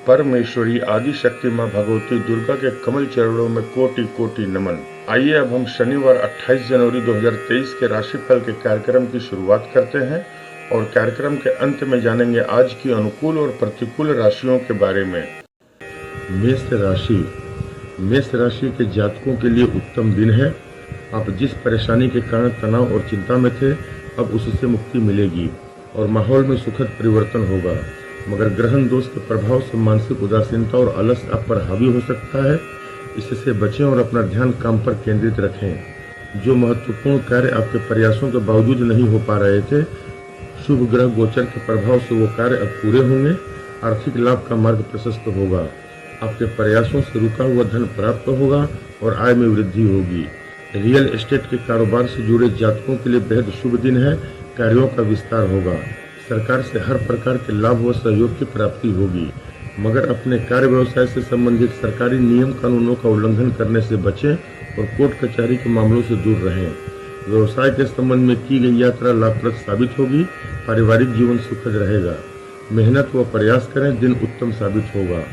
परमेश्वरी आदि शक्ति माँ भगवती दुर्गा के कमल चरणों में कोटि कोटि नमन। आइए अब हम शनिवार 28 जनवरी 2023 के राशिफल के कार्यक्रम की शुरुआत करते हैं और कार्यक्रम के अंत में जानेंगे आज की अनुकूल और प्रतिकूल राशियों के बारे में। मेष राशि के जातकों के लिए उत्तम दिन है। आप जिस परेशानी के कारण तनाव और चिंता में थे, अब उससे मुक्ति मिलेगी और माहौल में सुखद परिवर्तन होगा। मगर ग्रहण दोष के प्रभाव से मानसिक उदासीनता और आलस्य आप पर हावी हो सकता है। इससे बचें और अपना ध्यान काम पर केंद्रित रखें। जो महत्वपूर्ण कार्य आपके प्रयासों के बावजूद नहीं हो पा रहे थे, शुभ ग्रह गोचर के प्रभाव से वो कार्य अब पूरे होंगे। आर्थिक लाभ का मार्ग प्रशस्त होगा। आपके प्रयासों से रुका हुआ धन प्राप्त होगा और आय में वृद्धि होगी। रियल एस्टेट के कारोबार से जुड़े जातकों के लिए बेहद शुभ दिन है। कार्यों का विस्तार होगा। सरकार से हर प्रकार के लाभ व सहयोग की प्राप्ति होगी। मगर अपने कार्य व्यवसाय से संबंधित सरकारी नियम कानूनों का उल्लंघन करने से बचें और कोर्ट कचहरी के मामलों से दूर रहें। व्यवसाय के संबंध में की गई यात्रा लाभप्रद साबित होगी। पारिवारिक जीवन सुखद रहेगा। मेहनत व प्रयास करें, दिन उत्तम साबित होगा।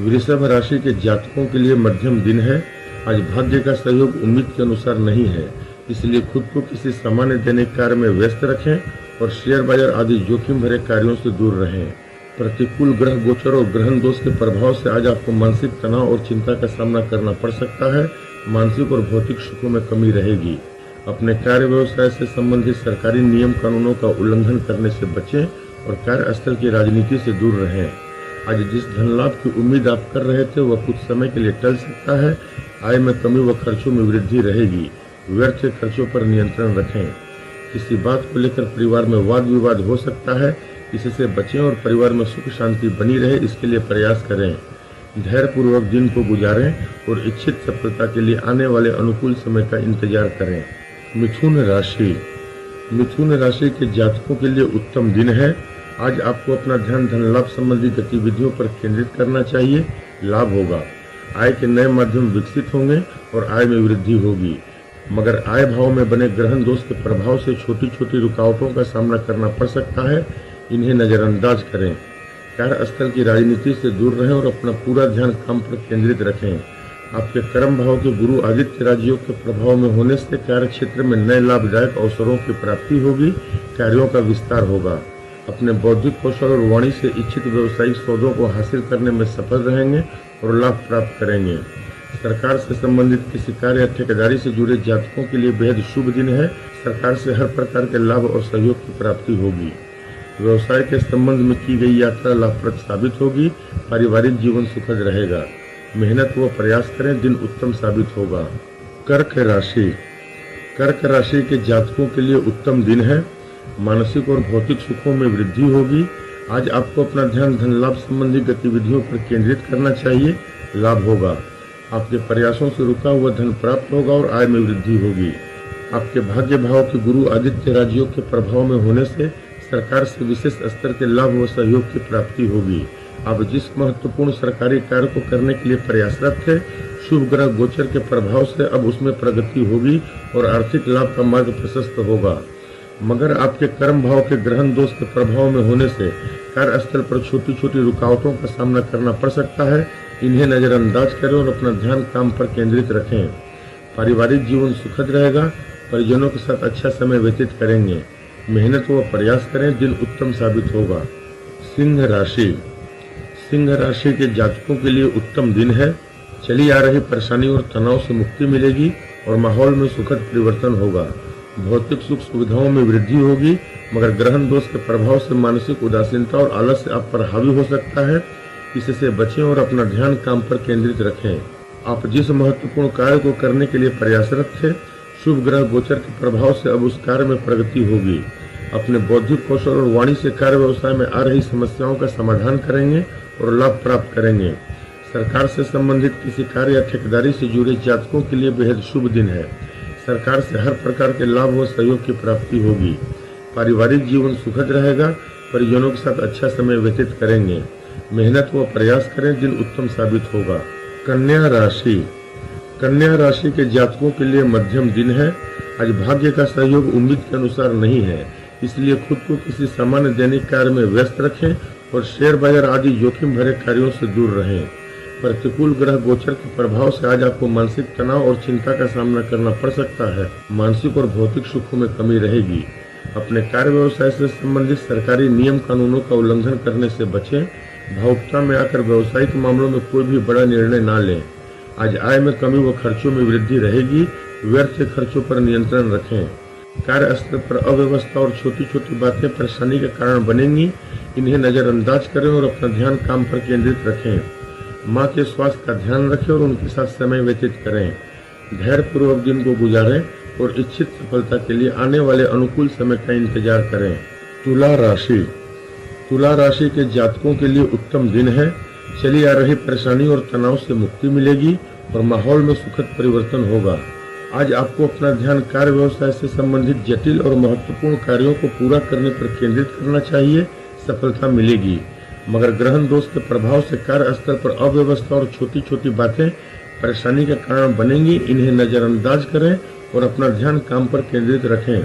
वृषभ राशि के जातकों के लिए मध्यम दिन है। आज भाग्य का सहयोग उम्मीद के अनुसार नहीं है, इसलिए खुद को किसी सामान्य दैनिक कार्य में व्यस्त रखें और शेयर बाजार आदि जोखिम भरे कार्यों से दूर रहें। प्रतिकूल ग्रह गोचर और ग्रहण दोष के प्रभाव से आज आपको मानसिक तनाव और चिंता का सामना करना पड़ सकता है। मानसिक और भौतिक सुखों में कमी रहेगी। अपने कार्य व्यवसाय से संबंधित सरकारी नियम कानूनों का उल्लंघन करने से बचें और कार्यस्थल की राजनीति से दूर रहें। आज जिस धन लाभ की उम्मीद आप कर रहे थे, वह कुछ समय के लिए टल सकता है। आय में कमी व खर्चों में वृद्धि रहेगी। व्यर्थ खर्चों पर नियंत्रण रखें। किसी बात को लेकर परिवार में वाद विवाद हो सकता है, इससे बचें और परिवार में सुख शांति बनी रहे, इसके लिए प्रयास करें। धैर्यपूर्वक दिन को गुजारें और इच्छित सफलता के लिए आने वाले अनुकूल समय का इंतजार करें। मिथुन राशि के जातकों के लिए उत्तम दिन है। आज आपको अपना ध्यान धन लाभ संबंधी गतिविधियों पर केंद्रित करना चाहिए। लाभ होगा। आय के नए माध्यम विकसित होंगे और आय में वृद्धि होगी। मगर आय भाव में बने ग्रहण दोष के प्रभाव से छोटी छोटी रुकावटों का सामना करना पड़ सकता है। इन्हें नजरअंदाज करें। कार्यस्थल की राजनीति से दूर रहें और अपना पूरा ध्यान काम पर केंद्रित रखें। आपके कर्म भाव के गुरु आदित्य राजयोग के प्रभाव में होने से कार्य क्षेत्र में नए लाभदायक अवसरों की प्राप्ति होगी। कार्यों का विस्तार होगा। अपने बौद्धिक कौशल और वाणी से इच्छित व्यवसायिक सौदों को हासिल करने में सफल रहेंगे और लाभ प्राप्त करेंगे। सरकार से संबंधित किसी कार्य या ठेकेदारी से जुड़े जातकों के लिए बेहद शुभ दिन है। सरकार से हर प्रकार के लाभ और सहयोग की प्राप्ति होगी। व्यवसाय के संबंध में की गई यात्रा लाभप्रद साबित होगी। पारिवारिक जीवन सुखद रहेगा। मेहनत व प्रयास करें, दिन उत्तम साबित होगा। कर्क राशि के जातकों के लिए उत्तम दिन है। मानसिक और भौतिक सुखों में वृद्धि होगी। आज आपको अपना ध्यान धन लाभ संबंधी गतिविधियों पर केंद्रित करना चाहिए। लाभ होगा। आपके प्रयासों से रुका हुआ धन प्राप्त होगा और आय में वृद्धि होगी। आपके भाग्य भाव के गुरु आदित्य राजयोग के प्रभाव में होने से सरकार से विशेष स्तर के लाभ व सहयोग की प्राप्ति होगी। आप जिस महत्वपूर्ण सरकारी कार्य को करने के लिए प्रयासरत थे, शुभ ग्रह गोचर के प्रभाव से अब उसमें प्रगति होगी और आर्थिक लाभ का मार्ग प्रशस्त होगा। मगर आपके कर्म भाव के ग्रहण दोष के प्रभाव में होने से कार्यस्थल पर छोटी छोटी रुकावटों का सामना करना पड़ सकता है। इन्हें नजरअंदाज करें और अपना ध्यान काम पर केंद्रित रखें। पारिवारिक जीवन सुखद रहेगा। परिजनों के साथ अच्छा समय व्यतीत करेंगे। मेहनत व प्रयास करें, दिन उत्तम साबित होगा। सिंह राशि के जातकों के लिए उत्तम दिन है। चली आ रही परेशानी और तनाव से मुक्ति मिलेगी और माहौल में सुखद परिवर्तन होगा। भौतिक सुख सुविधाओं में वृद्धि होगी। मगर ग्रहण दोष के प्रभाव से मानसिक उदासीनता और आलस्य आप पर हावी हो सकता है। इससे बचें और अपना ध्यान काम पर केंद्रित रखें। आप जिस महत्वपूर्ण कार्य को करने के लिए प्रयासरत थे, शुभ ग्रह गोचर के प्रभाव से अब उस कार्य में प्रगति होगी। अपने बौद्धिक कौशल और वाणी से कार्य व्यवसाय में आ रही समस्याओं का समाधान करेंगे और लाभ प्राप्त करेंगे। सरकार से संबंधित किसी कार्य या ठेकेदारी से जुड़े जातकों के लिए बेहद शुभ दिन है। सरकार से हर प्रकार के लाभ व सहयोग की प्राप्ति होगी। पारिवारिक जीवन सुखद रहेगा। परिजनों के साथ अच्छा समय व्यतीत करेंगे। मेहनत व प्रयास करें, दिन उत्तम साबित होगा। कन्या राशि के जातकों के लिए मध्यम दिन है। आज भाग्य का सहयोग उम्मीद के अनुसार नहीं है, इसलिए खुद को किसी सामान्य दैनिक कार्य में व्यस्त रखें और शेयर बाजार आदि जोखिम भरे कार्यों से दूर रहें। प्रतिकूल ग्रह गोचर के प्रभाव से आज आपको मानसिक तनाव और चिंता का सामना करना पड़ सकता है। मानसिक और भौतिक सुखों में कमी रहेगी। अपने कार्य व्यवसाय से संबंधित सरकारी नियम कानूनों का उल्लंघन करने से बचें। भावुकता में आकर व्यवसायिक मामलों में कोई भी बड़ा निर्णय न लें। आज आय में कमी व खर्चों में वृद्धि रहेगी। व्यर्थ खर्चों पर नियंत्रण रखें। कार्यस्थल पर अव्यवस्था और छोटी छोटी बातें परेशानी के कारण बनेंगी। इन्हें नजरअंदाज करें और अपना ध्यान काम पर केंद्रित रखें। माँ के स्वास्थ्य का ध्यान रखें और उनके साथ समय व्यतीत करें। धैर्यपूर्वक दिन को गुजारें और इच्छित सफलता के लिए आने वाले अनुकूल समय का इंतजार करें। तुला राशि। तुला राशि के जातकों के लिए उत्तम दिन है। चली आ रही परेशानी और तनाव से मुक्ति मिलेगी और माहौल में सुखद परिवर्तन होगा। आज आपको अपना ध्यान कार्य व्यवसाय से संबंधित जटिल और महत्वपूर्ण कार्यों को पूरा करने पर केंद्रित करना चाहिए। सफलता मिलेगी, मगर ग्रहण दोष के प्रभाव से कार्यस्थल पर अव्यवस्था और छोटी छोटी बातें परेशानी के कारण बनेंगी। इन्हें नजरअंदाज करें और अपना ध्यान काम पर केंद्रित रखें।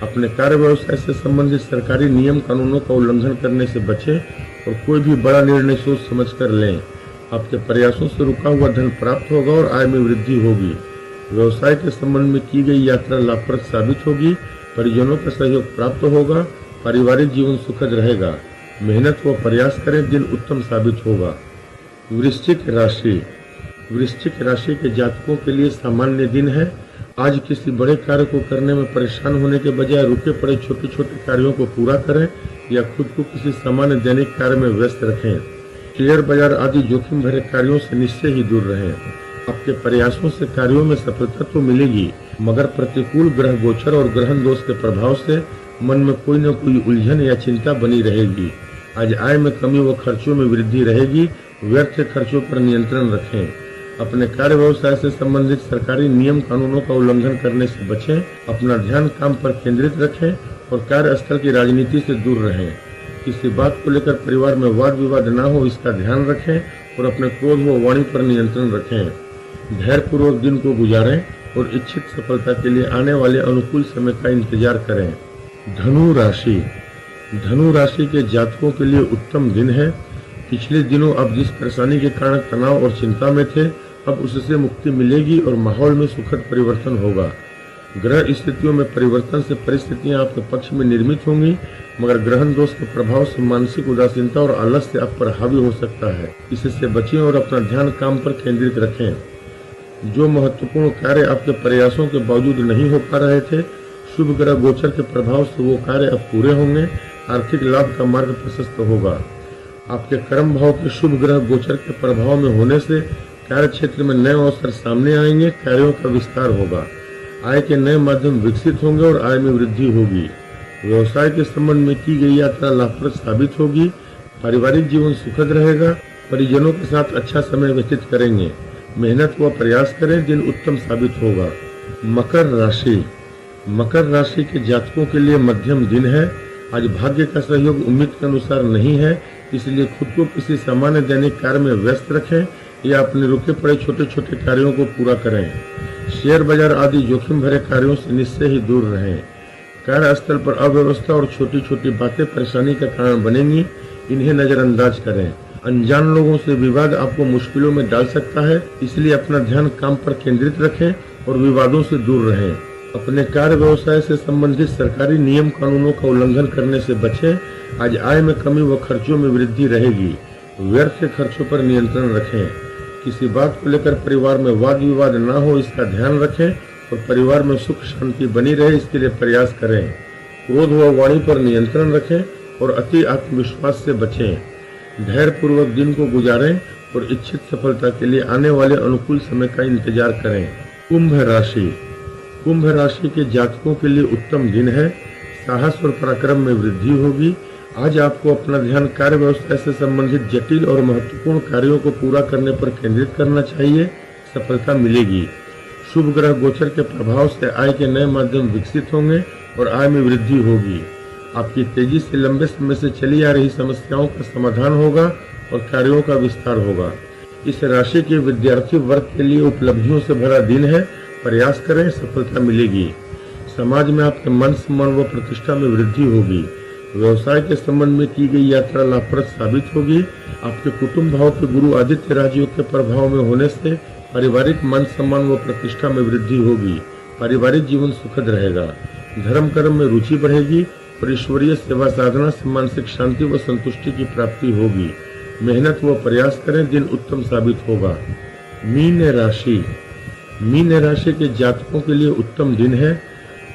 अपने कार्य व्यवसाय से संबंधित सरकारी नियम कानूनों का उल्लंघन करने से बचें और कोई भी बड़ा निर्णय सोच समझकर लें। आपके प्रयासों से रुका हुआ धन प्राप्त होगा और आय में वृद्धि होगी। व्यवसाय के संबंध में की गई यात्रा लाभप्रद साबित होगी। परिजनों का सहयोग प्राप्त होगा। पारिवारिक जीवन सुखद रहेगा। मेहनत व प्रयास करें, दिन उत्तम साबित होगा। वृश्चिक राशि। वृश्चिक राशि के जातकों के लिए सामान्य दिन है। आज किसी बड़े कार्य को करने में परेशान होने के बजाय रुके पड़े छोटे छोटे कार्यों को पूरा करें या खुद को किसी सामान्य दैनिक कार्य में व्यस्त रखें। शेयर बाजार आदि जोखिम भरे कार्यों से निश्चय ही दूर रहें। आपके प्रयासों से कार्यों में सफलता तो मिलेगी, मगर प्रतिकूल ग्रह गोचर और ग्रहण दोष के प्रभाव से मन में कोई न कोई उलझन या चिंता बनी रहेगी। आज आय में कमी व खर्चों में वृद्धि रहेगी। व्यर्थ खर्चों पर नियंत्रण रखें। अपने कार्य व्यवसाय से संबंधित सरकारी नियम कानूनों का उल्लंघन करने से बचें। अपना ध्यान काम पर केंद्रित रखें और कार्यस्थल की राजनीति से दूर रहें। किसी बात को लेकर परिवार में वाद विवाद न हो, इसका ध्यान रखें और अपने क्रोध व वाणी पर नियंत्रण रखें। धैर्यपूर्वक दिन को गुजारें और इच्छित सफलता के लिए आने वाले अनुकूल समय का इंतजार करें। धनु राशि। धनु राशि के जातकों के लिए उत्तम दिन है। पिछले दिनों आप जिस परेशानी के कारण तनाव और चिंता में थे, अब उससे मुक्ति मिलेगी और माहौल में सुखद परिवर्तन होगा। ग्रह स्थितियों में परिवर्तन से परिस्थितियां आपके पक्ष में निर्मित होंगी, मगर ग्रहण दोष के प्रभाव से मानसिक उदासीनता और आलस्य आप पर हावी हो सकता है। इससे बचें और अपना ध्यान काम पर केंद्रित रखें। जो महत्वपूर्ण कार्य आपके प्रयासों के बावजूद नहीं हो पा रहे थे, शुभ ग्रह गोचर के प्रभाव से वो कार्य अब पूरे होंगे। आर्थिक लाभ का मार्ग प्रशस्त होगा। आपके कर्म भाव के शुभ ग्रह गोचर के प्रभाव में होने से कार्य क्षेत्र में नए अवसर सामने आएंगे। कार्यों का विस्तार होगा। आय के नए माध्यम विकसित होंगे और आय में वृद्धि होगी। व्यवसाय के संबंध में की गई यात्रा लाभप्रद साबित होगी। पारिवारिक जीवन सुखद रहेगा। परिजनों के साथ अच्छा समय व्यतीत करेंगे। मेहनत व प्रयास करें, दिन उत्तम साबित होगा। मकर राशि। मकर राशि के जातकों के लिए मध्यम दिन है। आज भाग्य का सहयोग उम्मीद के अनुसार नहीं है, इसलिए खुद को किसी सामान्य दैनिक कार्य में व्यस्त रखें या अपने रुके पड़े छोटे छोटे कार्यों को पूरा करें। शेयर बाजार आदि जोखिम भरे कार्यों से निश्चय ही दूर रहें। कार्यस्थल पर अव्यवस्था और छोटी छोटी बातें परेशानी का कारण बनेंगी। इन्हें नजरअंदाज करें। अनजान लोगों से विवाद आपको मुश्किलों में डाल सकता है, इसलिए अपना ध्यान काम पर केंद्रित रखें और विवादों से दूर रहें। अपने कार्य व्यवसाय से संबंधित सरकारी नियम कानूनों का उल्लंघन करने से बचें। आज आय में कमी व खर्चों में वृद्धि रहेगी। व्यर्थ खर्चों पर नियंत्रण रखें। किसी बात को लेकर परिवार में वाद विवाद न हो, इसका ध्यान रखें और परिवार में सुख शांति बनी रहे, इसके लिए प्रयास करें। क्रोध व वाणी पर नियंत्रण रखें और अति आत्मविश्वास से बचें। धैर्यपूर्वक दिन को गुजारें और इच्छित सफलता के लिए आने वाले अनुकूल समय का इंतजार करें। कुंभ राशि। कुंभ राशि के जातकों के लिए उत्तम दिन है। साहस और पराक्रम में वृद्धि होगी। आज आपको अपना ध्यान कार्य व्यवसाय से संबंधित जटिल और महत्वपूर्ण कार्यों को पूरा करने पर केंद्रित करना चाहिए। सफलता मिलेगी। शुभ ग्रह गोचर के प्रभाव से आय के नए माध्यम विकसित होंगे और आय में वृद्धि होगी। आपकी तेजी से लंबे समय से चली आ रही समस्याओं का समाधान होगा और कार्यों का विस्तार होगा। इस राशि के विद्यार्थी वर्ग के लिए उपलब्धियों से भरा दिन है। प्रयास करें, सफलता मिलेगी। समाज में आपके मान सम्मान व प्रतिष्ठा में वृद्धि होगी। व्यवसाय के संबंध में की गई यात्रा लाभप्रद साबित होगी। आपके कुटुंब भाव के गुरु आदित्य राजयोग के प्रभाव में होने से पारिवारिक मान सम्मान व प्रतिष्ठा में वृद्धि होगी। पारिवारिक जीवन सुखद रहेगा। धर्म कर्म में रुचि बढ़ेगी और ईश्वरीय सेवा साधना से मानसिक शांति व संतुष्टि की प्राप्ति होगी। मेहनत व प्रयास करें, दिन उत्तम साबित होगा। मीन राशि के जातकों के लिए उत्तम दिन है।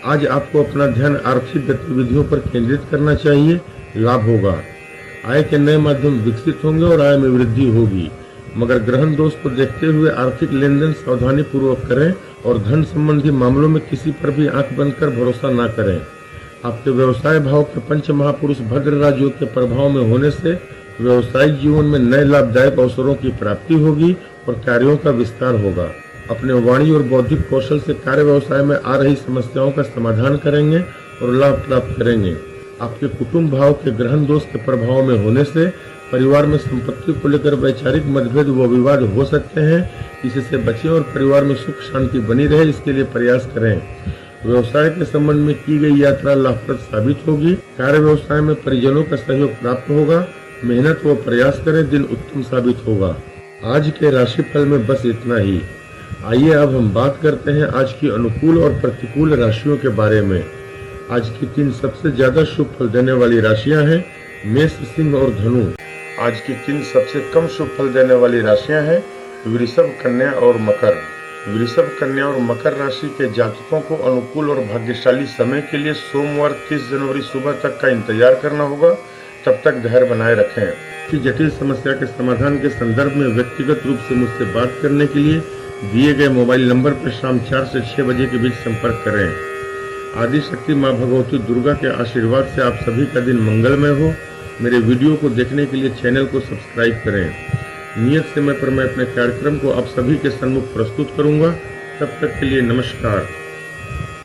आज आपको अपना ध्यान आर्थिक गतिविधियों पर केंद्रित करना चाहिए। लाभ होगा। आय के नए माध्यम विकसित होंगे और आय में वृद्धि होगी, मगर ग्रहण दोष को देखते हुए आर्थिक लेन देन सावधानी पूर्वक करें और धन संबंधी मामलों में किसी पर भी आंख बंद कर भरोसा न करें। आपके व्यवसाय भाव के पंच महापुरुष भद्र राजयोग के प्रभाव में होने से व्यवसायिक जीवन में नए लाभदायक अवसरों की प्राप्ति होगी और कार्यों का विस्तार होगा। अपने वाणी और बौद्धिक कौशल से कार्य व्यवसाय में आ रही समस्याओं का समाधान करेंगे और लाभ प्राप्त करेंगे। आपके कुटुंब भाव के ग्रहण दोष के प्रभाव में होने से परिवार में संपत्ति को लेकर वैचारिक मतभेद व विवाद हो सकते हैं। इससे बचें और परिवार में सुख शांति बनी रहे, इसके लिए प्रयास करें। व्यवसाय के संबंध में की गई यात्रा लाभप्रद साबित होगी। कार्य व्यवसाय में परिजनों का सहयोग प्राप्त होगा। मेहनत व प्रयास करें, दिन उत्तम साबित होगा। आज के राशिफल में बस इतना ही। आइए अब हम बात करते हैं आज की अनुकूल और प्रतिकूल राशियों के बारे में। आज की 3 सबसे ज्यादा शुभ फल देने वाली राशियां हैं मेष, सिंह और धनु। आज की 3 सबसे कम शुभ फल देने वाली राशियां हैं वृषभ, कन्या और मकर। वृषभ, कन्या और मकर राशि के जातकों को अनुकूल और भाग्यशाली समय के लिए सोमवार 30 जनवरी सुबह तक का इंतजार करना होगा। तब तक धैर्य बनाए रखें। कि जटिल समस्या के समाधान के संदर्भ में व्यक्तिगत रूप से मुझसे बात करने के लिए दिए गए मोबाइल नंबर पर शाम 4 से 6 बजे के बीच संपर्क करें। आदि शक्ति मां भगवती दुर्गा के आशीर्वाद से आप सभी का दिन मंगलमय हो। मेरे वीडियो को देखने के लिए चैनल को सब्सक्राइब करें। नियत समय पर मैं अपने कार्यक्रम को आप सभी के सम्मुख प्रस्तुत करूंगा। तब तक के लिए नमस्कार।